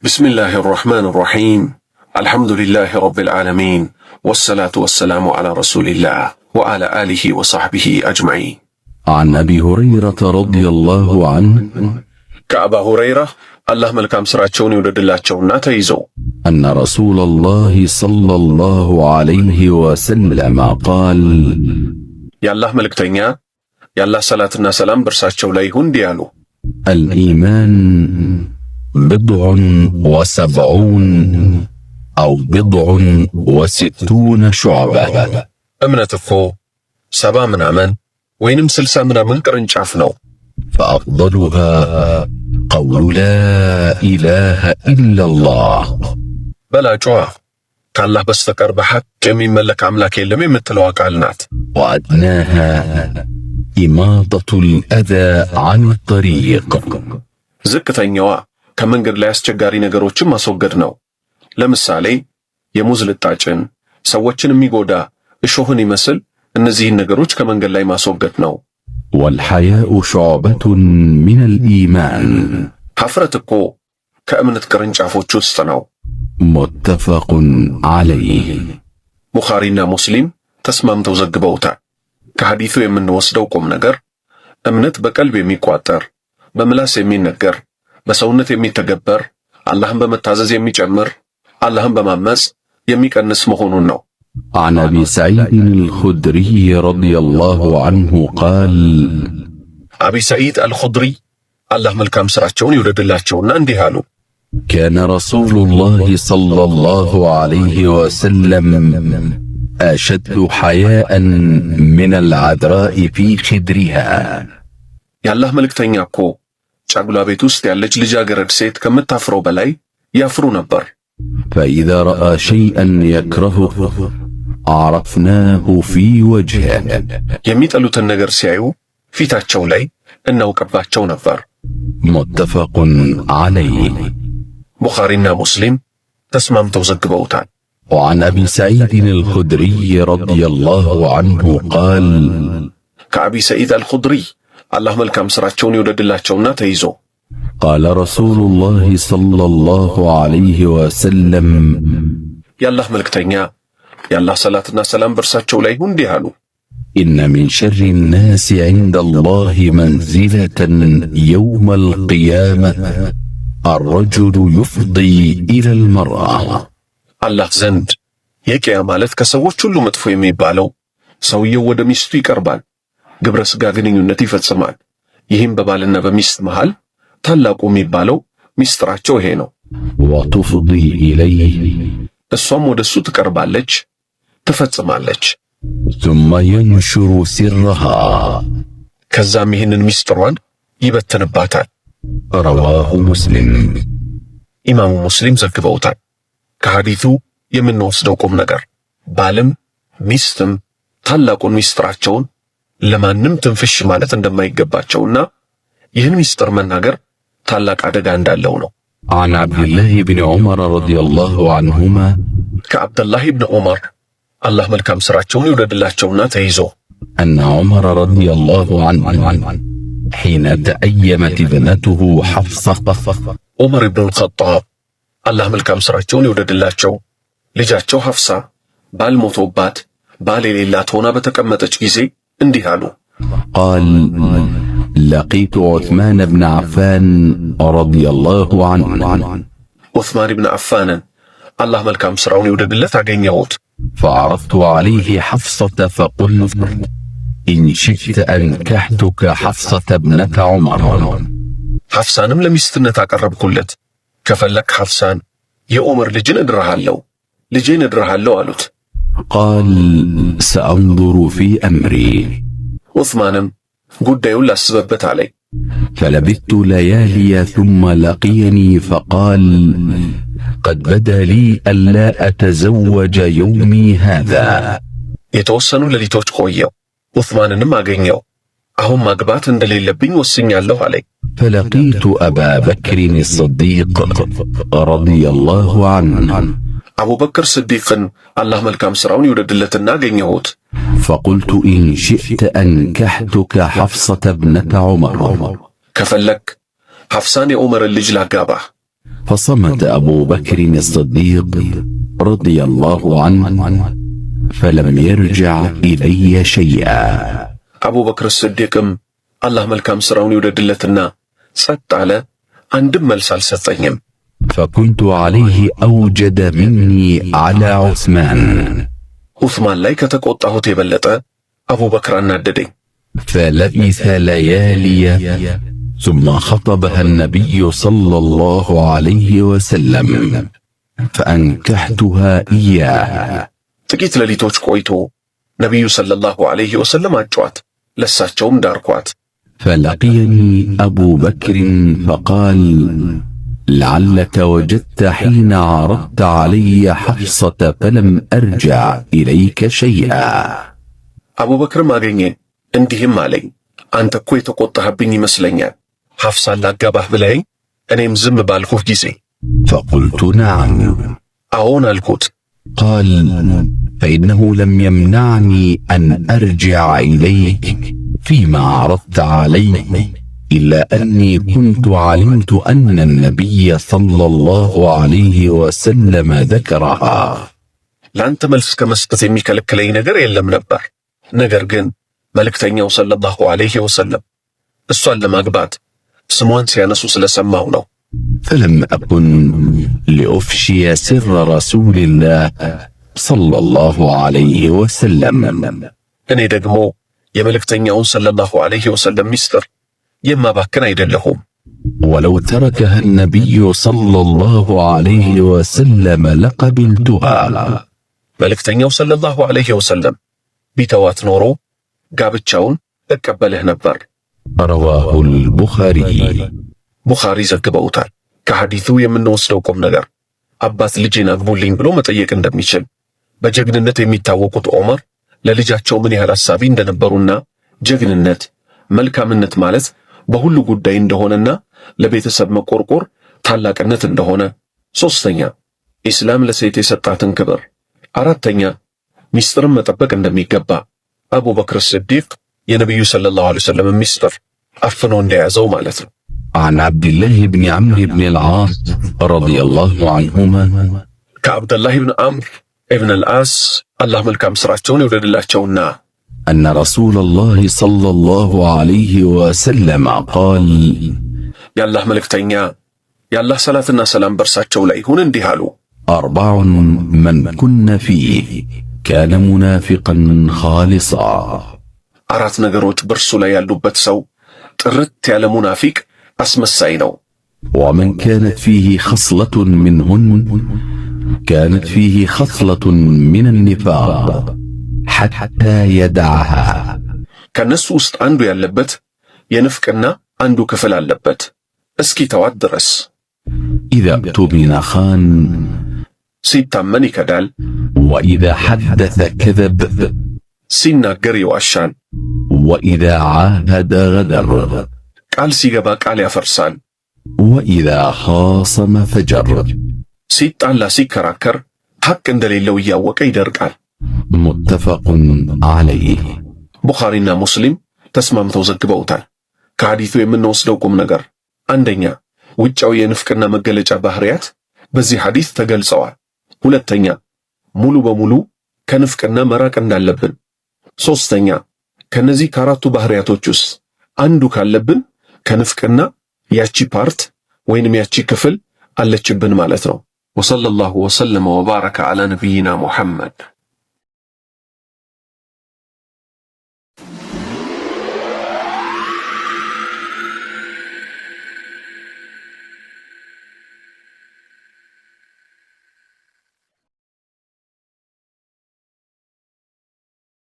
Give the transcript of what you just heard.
بسم الله الرحمن الرحيم الحمد لله رب العالمين والصلاة والسلام على رسول الله وعلى آله وصحبه أجمعين. عن أبي هريرة رضي الله عنه كأبا هريرة الله ملكام سراتشون يودد الله تشونا تيزو أن رسول الله صلى الله عليه وسلم قال يا الله ملك تنيا يا الله صلاتنا سلام برساتشو ليهون ديالو الإيمان بضع وسبعون أو بضع وستون شعبة أمنتكو سبا من أمن وينم سلسا من أمن كرنشافنو فأفضلها قول لا إله إلا الله بلا جوا كالله بستكر بحق جميع ملك عملاك يلمي مثل واقعلنات وأدناها إماطة الأذى عن الطريق ዝቅተኛዋ ከመንገድ ላይ አስቸጋሪ ነገሮችን ማስወገድ ነው። ለምሳሌ የሙዝ ልጣጭን፣ ሰዎችን የሚጎዳ እሾህን ይመስል እነዚህን ነገሮች ከመንገድ ላይ ማስወገድ ነው። والحياء شعبة من الإيمان ሀፍረት እኮ ከእምነት ቅርንጫፎች ውስጥ ነው። متفق عليه ቡኻሪና ሙስሊም ተስማምተው ዘግበውታል። ከሐዲሱ የምንወስደው ቁም ነገር እምነት በቀልብ የሚቋጠር በምላስ የሚነገር በሰውነት የሚተገበር አላህን በመታዘዝ የሚጨምር አላህን በማመጽ የሚቀንስ መሆኑን ነው። عن أبي سعيد الخدري رضي الله عنه قال አቢ ሰዒድ አልኹድሪ አላህ መልካም ስራቸውን ይውደድላቸውና እንዲህ አሉ። كان رسول الله صلى الله عليه وسلم أشد حياء من العذراء في خدرها የአላህ መልእክተኛ እኮ ጫጉላ ቤት ውስጥ ያለች ልጃገረድ ሴት ከምታፍረው በላይ ያፍሩ ነበር። فإذا رأى شيئا يكرهه عرفناه في وجهه የሚጠሉትን ነገር ሲያዩ ፊታቸው ላይ እናውቅባቸው ነበር። متفق عليه ቡኻሪና ሙስሊም ተስማምተው ዘግበውታል። وعن أبي سعيد الخدري رضي الله عنه قال ከአቢ ሰዒድ አልኹድሪ አላህ መልካም ስራቸውን ይውደድላቸውና ተይዞ قال رسول الله صلى الله عليه وسلم የአላህ መልእክተኛ የአላህ ሰላትና ሰላም በርሳቸው ላይ ይሁን እንዲህ አሉ። إن من شر الناس عند الله منزلة يوم القيامة الرجل يفضي إلى المرأة አላህ ዘንድ የቂያ ማለት ከሰዎች ሁሉ መጥፎ የሚባለው ሰውየው ወደ ሚስቱ ይቀርባል፣ ግብረ ሥጋ ግንኙነት ይፈጽማል። ይህም በባልና በሚስት መሃል ታላቁ የሚባለው ሚስጥራቸው ይሄ ነው። وتفضي إليه እሷም ወደሱ ትቀርባለች፣ ትፈጽማለች። ثم ينشر سرها ከዛም ይህንን ሚስጥሯን ይበትንባታል። رواه مسلم ኢማሙ ሙስሊም ዘግበውታል። ከሐዲሱ የምንወስደው ቁም ነገር ባልም ሚስትም ታላቁን ሚስጥራቸውን ለማንም ትንፍሽ ማለት እንደማይገባቸውና ይህን ሚስጥር መናገር ታላቅ አደጋ እንዳለው ነው። عن عبد الله بن عمر رضي الله عنهما ከአብደላህ ኢብኑ ዑመር አላህ መልካም ስራቸውን ይውደድላቸውና ተይዞ أن عمر رضي الله عنه حين تأيمت ابنته حفصة ዑመር ኢብኑ አልኸጣብ አላህ መልካም ስራቸውን ይውደድላቸው ልጃቸው ሐፍሳ ባል ሞቶባት ባል የሌላት ሆና በተቀመጠች ጊዜ እንዲህ አሉ። قال لقيت عثمان بن عفان رضي الله عنه ዑስማን ኢብኑ አፋንን አላህ መልካም ስራውን ይውደድለት አገኘሁት። فعرضت عليه حفصة فقلت إن شئت أنكحتك حفصة ابنة عمر ሐፍሳንም ለሚስትነት አቀረብኩለት። ከፈለክ ሐፍሳን የዑመር ልጅን እድርሃለሁ አሉት። قال سأنظر في أمري ዑስማንም ጉዳዩን ላስበበት አለኝ። فلبثت ليالي ثم لقيني فقال قد بدا لي ألا أتزوج يومي هذا የተወሰኑ ሌሊቶች ቆየው። ዑስማንንም አገኘው። አሁን ማግባት እንደሌለብኝ ወስኛለሁ አለኝ። فلقيت أبا بكر الصديق رضي الله عنه አቡበክር ስዲቅን አላህ መልካም ስራውን ይውደድለትና አገኘሁት። فقلت إن شئت أنكحتك حفصة ابنة عمر ከፈለክ ሐፍሳን የዑመርን ልጅ ላጋባህ። فصمت أبو بكر الصديق رضي الله عنه فلم يرجع إلي شيئا. أبو بكر الصديق الله ملكام سراون يوددلتنا ጸጥ አለ። አንድም መልስ አልሰጠኝም። فكنت عليه أوجد مني على عثمان ላይ ከተቆጣሁት የበለጠ አቡበክር አናደደኝ። فلبث ليالي ثم خطبها النبي صلى الله عليه وسلم فأنكحتها إياه. ጥቂት ሌሊቶች ቆይቶ ነብዩ ሰለላሁ ዐለይሂ ወሰለም አጯት፣ ለሳቸውም ዳርኳት። فلقيني أبو بكر فقال لعلك وجدت حين عرضت علي حفصة فلم أرجع إليك شيئا. أبو بكر ማገኘኝ እንዲህም አለኝ፣ አንተ እኮ የተቆጣህብኝ ይመስለኛል ሐፍሳን ላጋባህ ብለኸኝ እኔም ዝም ባልኩህ ጊዜ። فقلت نعم አዎን አልኩት። قال فإنه لم يمنعني أن أرجع إليك فيما عرضت علي إلا أني كنت علمت أن النبي صلى الله عليه وسلم ذكرها. لأنت መልስ ከመስጠት የሚከለክለኝ ነገር የለም ነበር። ነገር ግን መልእክተኛው ሰለላሁ ዐለይሂ ወሰለም እሷን ለማግባት ስሟን ሲያነሱ ስለሰማሁ ነው። فلم أكن لأفشي سر رسول الله صلى الله عليه وسلم. እኔ ደግሞ የመልእክተኛውን ሰለላሁ ዐለይሂ ወሰለም ሚስጥር የማባክን አይደለሁም። ولو تركها النبي صلى الله عليه وسلم لقبلتها. መልእክተኛው ሰለላሁ ዐለይሂ ወሰለም ቢተዋት ኖሮ ጋብቻውን እቀበልህ ነበር። رواه البخاري. ቡኻሪ ዘግበውታል። ከሐዲሱ የምንወስደው ቁም ነገር አባት ልጄን አግቡልኝ ብሎ መጠየቅ እንደሚችል፣ በጀግንነት የሚታወቁት ዑመር ለልጃቸው ምን ያህል አሳቢ እንደነበሩና ጀግንነት መልካምነት ማለት በሁሉ ጉዳይ እንደሆነና ለቤተሰብ መቆርቆር ታላቅነት እንደሆነ፣ ሶስተኛ ኢስላም ለሴት የሰጣትን ክብር፣ አራተኛ ሚስጥርን መጠበቅ እንደሚገባ አቡበክር ስዲቅ የነብዩ ሰለላሁ ዐለይሂ ወሰለም ሚስጥር አፍኖ እንደያዘው ማለት ነው። عن عبد الله بن عمرو بن العاص رضي الله عنهما كعبد الله بن عمرو ابن العاص الله መልካም ስራቸውን ይወደድላቸውና أن رسول الله صلى الله عليه وسلم قال የአላህ መልእክተኛ የአላህ ሰላትና ሰላም በርሳቸው ላይ ይሁን እንዲህ አሉ። 4 من كن فيه كان منافقا خالصا. 4 ነገሮች በርሱ ላይ ያሉበት ሰው ጥርት ያለ ሙናፊቅ አስመሳይ ነው። ومن كانت فيه خصلة منهن كانت فيه خصلة من النفاق حتى يدعها. ከነሱ ውስጥ አንዱ ያለበት የንፍቅና አንዱ ክፍል አለበት እስኪ ተዋት ድረስ። إذا اؤتمن خان ሲታመን ይከዳል። وإذا حدث كذب ሲናገር ይዋሻል። وإذا عاهد غدر ቃል ሲገባ ቃል ያፈርሳል። وإذا خاصم فجر ሲጣላ ሲከራከር ሐቅ እንደሌለው እያወቀ ይደርቃል። متفق عليه. ቡኻሪና ሙስሊም ተስማምተው ዘግበውታል። ከሐዲሱ የምንወስደው ቁም ነገር አንደኛ ውጫዊ የንፍቅና መገለጫ ባህሪያት በዚህ ሐዲስ ተገልጸዋል። ሁለተኛ ሙሉ በሙሉ ከንፍቅና መራቅ እንዳለብን። ሶስተኛ ከነዚህ ከአራቱ ባህሪያቶች ውስጥ አንዱ ካለብን ከንፍቅና ያቺ ፓርት ወይንም ያቺ ክፍል አለችብን ማለት ነው። ወሰለላሁ ወሰለም ወባረከ ዐላ ነቢይና ሙሐመድ